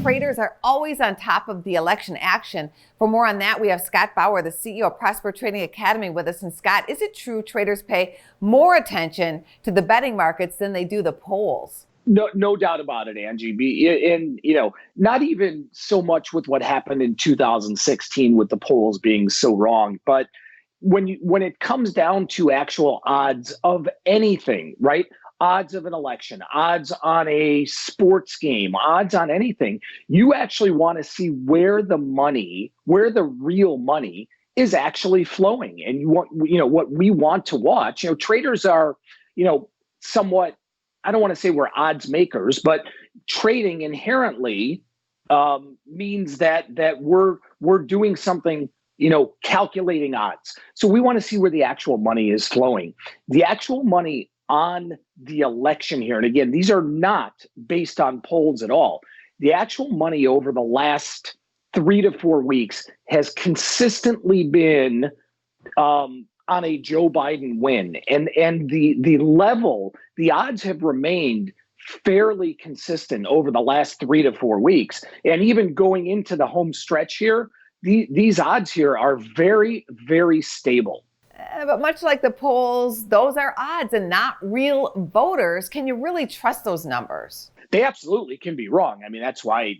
traders are always on top of the election action. For more on that, we have Scott Bauer, the CEO of Prosper Trading Academy, with us. And Scott, is it true traders pay more attention to the betting markets than they do the polls? No doubt about it, Angie. And, not even so much with what happened in 2016 with the polls being so wrong, but when it comes down to actual odds of anything, right? Odds of an election, odds on a sports game, odds on anything, you actually want to see where the real money is actually flowing. And you want, what we want to watch, traders are, somewhat, I don't want to say we're odds makers, but trading inherently means that we're doing something, calculating odds. So we want to see where the actual money is flowing. The actual money on the election here, and again, these are not based on polls at all. The actual money over the last 3 to 4 weeks has consistently been on a Joe Biden win. And the level, the odds have remained fairly consistent over the last 3 to 4 weeks. And even going into the home stretch here, these odds here are very, very stable. But much like the polls, those are odds and not real voters. Can you really trust those numbers? They absolutely can be wrong. I mean, that's why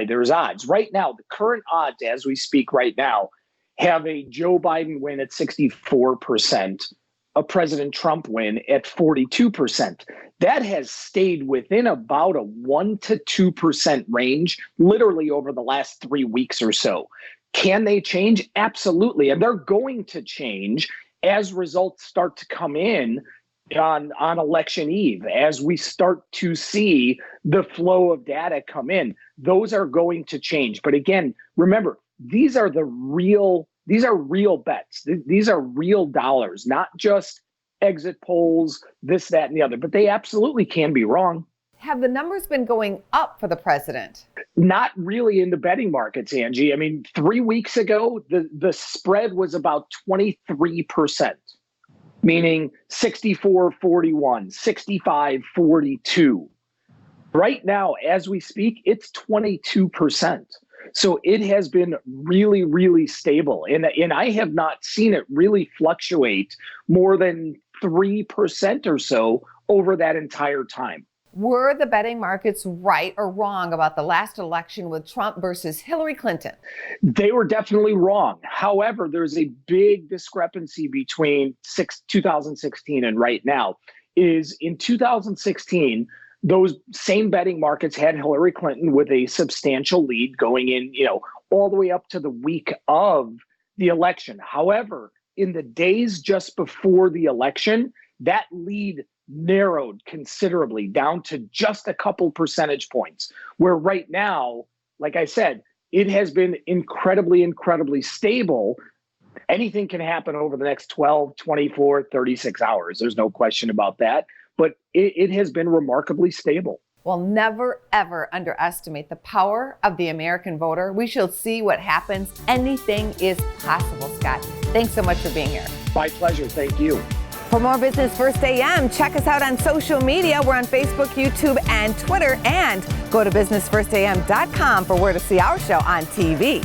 there's odds. Right now, the current odds as we speak right now have a Joe Biden win at 64%, a President Trump win at 42%. That has stayed within about a 1 to 2% range, literally over the last 3 weeks or so. Can they change? Absolutely. And they're going to change as results start to come in on election eve, as we start to see the flow of data come in. Those are going to change. But again, remember, these are real bets. These are real dollars, not just exit polls, this, that, and the other. But they absolutely can be wrong. Have the numbers been going up for the president? Not really in the betting markets, Angie. I mean, 3 weeks ago, the spread was about 23%, meaning 64-41, 65-42. Right now, as we speak, it's 22%. So it has been really, really stable. And I have not seen it really fluctuate more than 3% or so over that entire time. Were the betting markets right or wrong about the last election with Trump versus Hillary Clinton? They were definitely wrong. However, there's a big discrepancy between 2016 and right now. Is in 2016, those same betting markets had Hillary Clinton with a substantial lead going in, all the way up to the week of the election. However, in the days just before the election, that lead narrowed considerably down to just a couple percentage points, where right now, like I said, it has been incredibly, incredibly stable. Anything can happen over the next 12, 24, 36 hours. There's no question about that. But it has been remarkably stable. Well, never, ever underestimate the power of the American voter. We shall see what happens. Anything is possible, Scott. Thanks so much for being here. My pleasure. Thank you. For more Business First AM, check us out on social media. We're on Facebook, YouTube, and Twitter. And go to businessfirstam.com for where to see our show on TV.